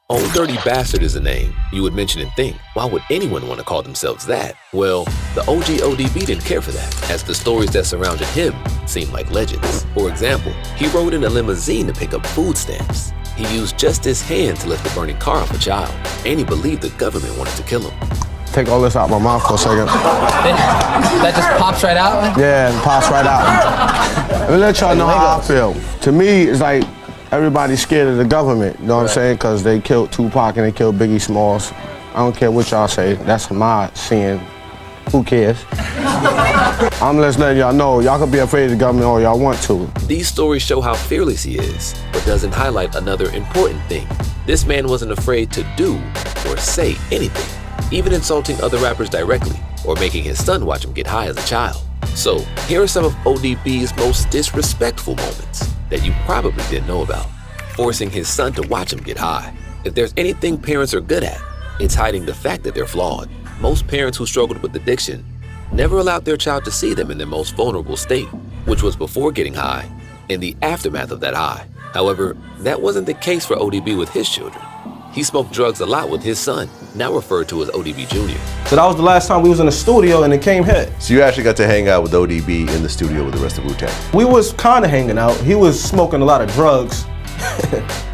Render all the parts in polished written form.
Old Dirty Bastard is a name you would mention and think, why would anyone want to call themselves that? Well, the OG ODB didn't care for that, as the stories that surrounded him seemed like legends. For example, he rode in a limousine to pick up food stamps. He used just his hand to lift a burning car off a child, and he believed the government wanted to kill him. Take all this out my mouth for a second. That just pops right out? Yeah, it pops right out. Let me let y'all know how I feel. To me, it's like everybody's scared of the government, you know what I'm saying? Because they killed Tupac and they killed Biggie Smalls. I don't care what y'all say, that's my sin. Who cares? I'm just letting y'all know, y'all can be afraid of the government all y'all want to. These stories show how fearless he is, but doesn't highlight another important thing. This man wasn't afraid to do or say anything, even insulting other rappers directly or making his son watch him get high as a child. So, here are some of ODB's most disrespectful moments that you probably didn't know about. Forcing his son to watch him get high. If there's anything parents are good at, it's hiding the fact that they're flawed. Most parents who struggled with addiction never allowed their child to see them in their most vulnerable state, which was before getting high, in the aftermath of that high. However, that wasn't the case for ODB with his children. He smoked drugs a lot with his son, now referred to as ODB Jr. So that was the last time we was in the studio and it came hit. So you actually got to hang out with ODB in the studio with the rest of Wu Tang? We was kind of hanging out. He was smoking a lot of drugs.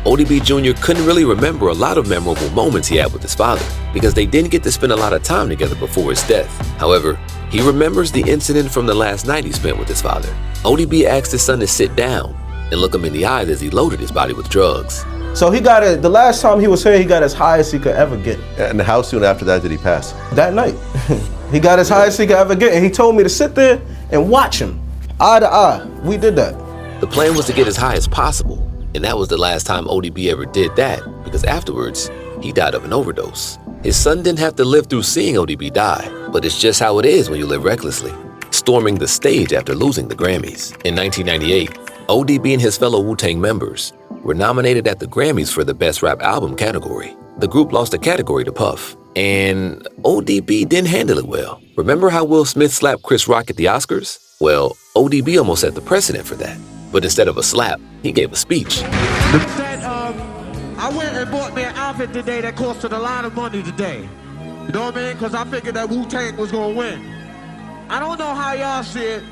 ODB Jr. couldn't really remember a lot of memorable moments he had with his father because they didn't get to spend a lot of time together before his death. However, he remembers the incident from the last night he spent with his father. ODB asked his son to sit down and look him in the eyes as he loaded his body with drugs. So he got it, the last time he was here, he got as high as he could ever get. And how soon after that did he pass? That night. He got as high as he could ever get, and he told me to sit there and watch him, eye to eye. We did that. The plan was to get as high as possible, and that was the last time ODB ever did that, because afterwards, he died of an overdose. His son didn't have to live through seeing ODB die, but it's just how it is when you live recklessly. Storming the stage after losing the Grammys. In 1998, ODB and his fellow Wu Tang members were nominated at the Grammys for the Best Rap Album category. The group lost the category to Puff, and ODB didn't handle it well. Remember how Will Smith slapped Chris Rock at the Oscars? Well, ODB almost set the precedent for that. But instead of a slap, he gave a speech. I went and bought me an outfit today that costed a lot of money today. You know what I mean? Because I figured that Wu Tang was going to win. I don't know how y'all see it,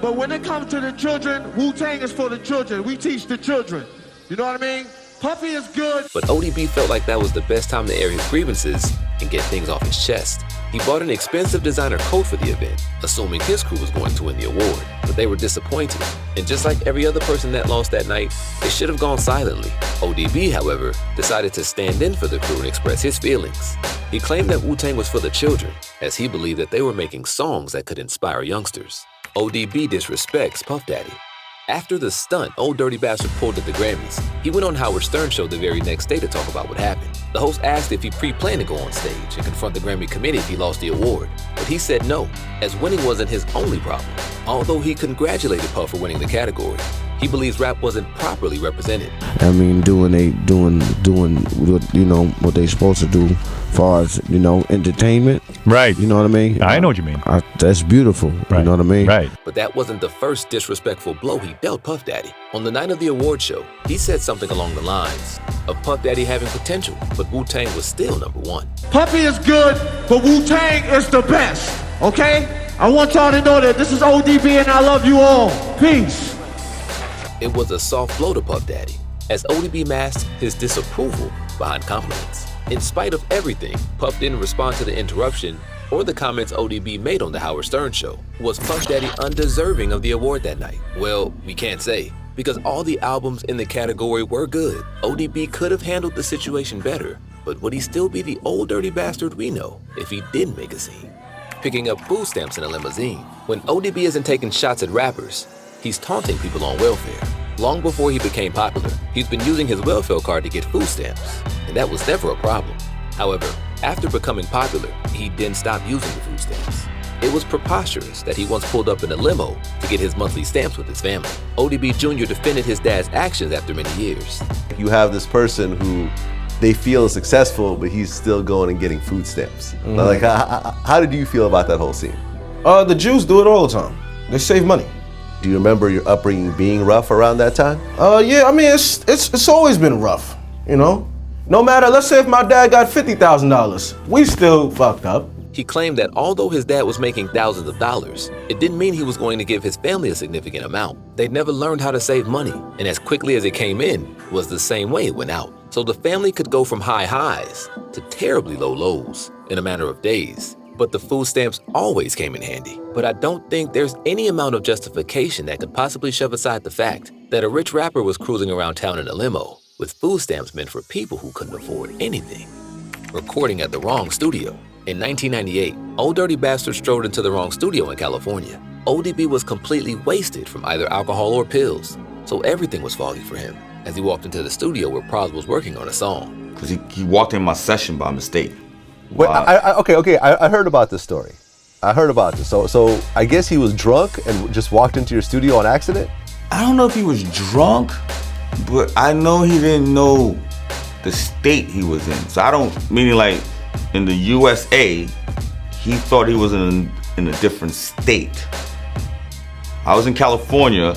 but when it comes to the children, Wu Tang is for the children. We teach the children. You know what I mean? Puffy is good. But ODB felt like that was the best time to air his grievances and get things off his chest. He bought an expensive designer coat for the event, assuming his crew was going to win the award, but they were disappointed. And just like every other person that lost that night, it should have gone silently. ODB, however, decided to stand in for the crew and express his feelings. He claimed that Wu Tang was for the children, as he believed that they were making songs that could inspire youngsters. ODB disrespects Puff Daddy. After the stunt Old Dirty Bastard pulled at the Grammys, he went on Howard Stern's show the very next day to talk about what happened. The host asked if he pre-planned to go on stage and confront the Grammy committee if he lost the award, but he said no, as winning wasn't his only problem. Although he congratulated Puff for winning the category, he believes rap wasn't properly represented. I mean, doing what, you know, what they supposed to do as far as, you know, entertainment. Right. You know what I mean? I know what you mean. That's beautiful. Right. You know what I mean? Right. But that wasn't the first disrespectful blow he dealt Puff Daddy. On the night of the award show, he said something along the lines of Puff Daddy having potential, but Wu Tang was still number one. Puffy is good, but Wu Tang is the best. Okay? I want y'all to know that this is ODB and I love you all. Peace. It was a soft blow to Puff Daddy, as ODB masked his disapproval behind compliments. In spite of everything, Puff didn't respond to the interruption or the comments ODB made on the Howard Stern show. Was Puff Daddy undeserving of the award that night? Well, we can't say, because all the albums in the category were good. ODB could have handled the situation better, but would he still be the old dirty bastard we know if he didn't make a scene? Picking up food stamps in a limousine. When ODB isn't taking shots at rappers, he's taunting people on welfare. Long before he became popular, he's been using his welfare card to get food stamps, and that was never a problem. However, after becoming popular, he didn't stop using the food stamps. It was preposterous that he once pulled up in a limo to get his monthly stamps with his family. ODB Jr. defended his dad's actions after many years. You have this person who they feel is successful, but he's still going and getting food stamps. Mm-hmm. Like, how did you feel about that whole scene? The Jews do it all the time. They save money. Do you remember your upbringing being rough around that time? Yeah, I mean, it's always been rough, you know? No matter, let's say if my dad got $50,000, we still fucked up. He claimed that although his dad was making thousands of dollars, it didn't mean he was going to give his family a significant amount. They'd never learned how to save money, and as quickly as it came in was the same way it went out. So the family could go from high highs to terribly low lows in a matter of days. But the food stamps always came in handy. But I don't think there's any amount of justification that could possibly shove aside the fact that a rich rapper was cruising around town in a limo with food stamps meant for people who couldn't afford anything. Recording at the wrong studio. In 1998, Old Dirty Bastard strolled into the wrong studio in California. ODB was completely wasted from either alcohol or pills, so everything was foggy for him as he walked into the studio where Pras was working on a song. Because he walked in my session by mistake. Wait, I heard about this story. I heard about this. So I guess he was drunk and just walked into your studio on accident? I don't know if he was drunk, but I know he didn't know the state he was in. So I don't, meaning like in the USA, he thought he was in a different state. I was in California,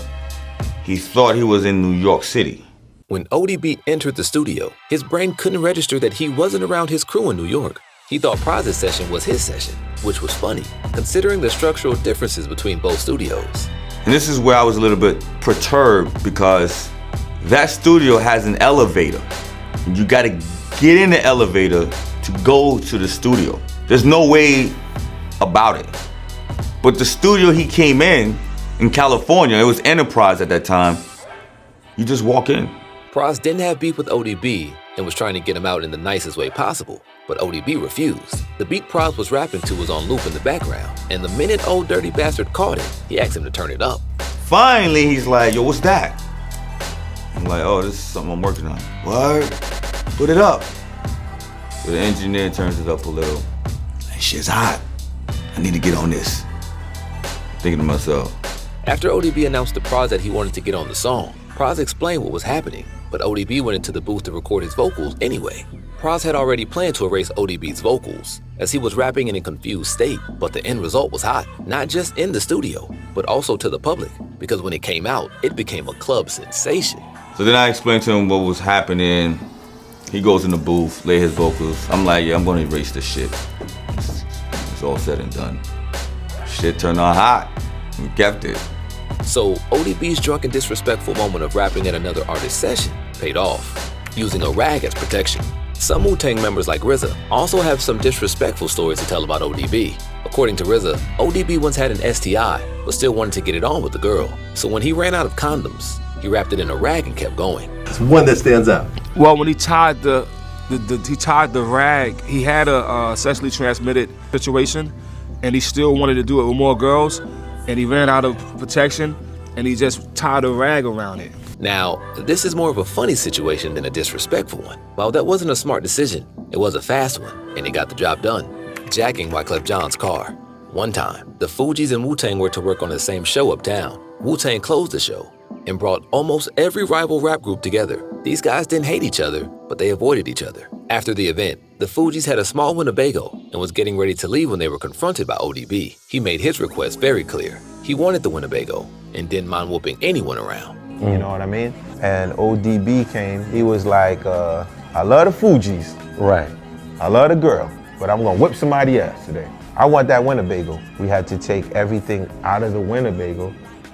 he thought he was in New York City. When ODB entered the studio, his brain couldn't register that he wasn't around his crew in New York. He thought Pras' session was his session, which was funny, considering the structural differences between both studios. And this is where I was a little bit perturbed because that studio has an elevator. And you gotta get in the elevator to go to the studio. There's no way about it. But the studio he came in California, it was Enterprise at that time, you just walk in. Pras didn't have beef with ODB and was trying to get him out in the nicest way possible, but ODB refused. The beat Pras was rapping to was on loop in the background, and the minute Old Dirty Bastard caught it, he asked him to turn it up. Finally, he's like, yo, what's that? I'm like, oh, this is something I'm working on. What? Put it up. So the engineer turns it up a little. That shit's hot. I need to get on this. Thinking to myself. After ODB announced to Pras that he wanted to get on the song, Pras explained what was happening, but ODB went into the booth to record his vocals anyway. Pras had already planned to erase ODB's vocals, as he was rapping in a confused state, but the end result was hot, not just in the studio, but also to the public, because when it came out, it became a club sensation. So then I explained to him what was happening. He goes in the booth, lay his vocals. I'm like, yeah, I'm gonna erase this shit. It's all said and done. Shit turned out hot. We kept it. So ODB's drunk and disrespectful moment of rapping at another artist's session paid off, using a rag as protection. Some Wu Tang members like RZA also have some disrespectful stories to tell about ODB. According to RZA, ODB once had an STI, but still wanted to get it on with the girl. So when he ran out of condoms, he wrapped it in a rag and kept going. It's one that stands out. Well, when he tied the rag, he had a sexually transmitted situation, and he still wanted to do it with more girls, and he ran out of protection, and he just tied a rag around it. Now, this is more of a funny situation than a disrespectful one. While that wasn't a smart decision, it was a fast one, and it got the job done. Jacking Wyclef Jean's car. One time, the Fugees and Wu Tang were to work on the same show uptown. Wu Tang closed the show and brought almost every rival rap group together. These guys didn't hate each other, but they avoided each other. After the event, the Fugees had a small Winnebago and was getting ready to leave when they were confronted by ODB. He made his request very clear. He wanted the Winnebago and didn't mind whooping anyone around. You know what I mean? And ODB came, he was like, I love the Fugees. Right. I love the girl, but I'm gonna whip somebody ass today. I want that Winnebago. We had to take everything out of the Winnebago,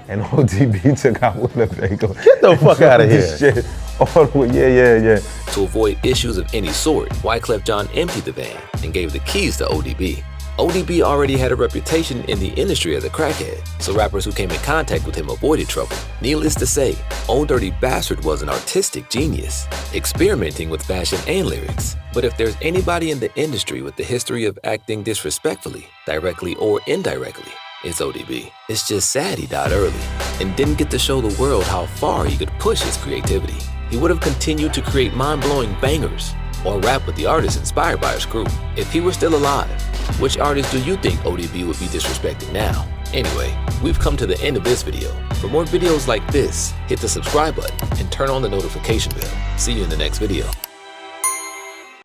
and ODB took our Winnebago. Get the fuck out of here. Shit. All the way, yeah. To avoid issues of any sort, Wyclef Jean emptied the van and gave the keys to ODB. ODB already had a reputation in the industry as a crackhead, so rappers who came in contact with him avoided trouble. Needless to say, Old Dirty Bastard was an artistic genius, experimenting with fashion and lyrics. But if there's anybody in the industry with the history of acting disrespectfully, directly or indirectly, it's ODB. It's just sad he died early and didn't get to show the world how far he could push his creativity. He would have continued to create mind-blowing bangers or rap with the artists inspired by his crew. If he were still alive, which artist do you think ODB would be disrespecting now? Anyway, we've come to the end of this video. For more videos like this, hit the subscribe button and turn on the notification bell. See you in the next video.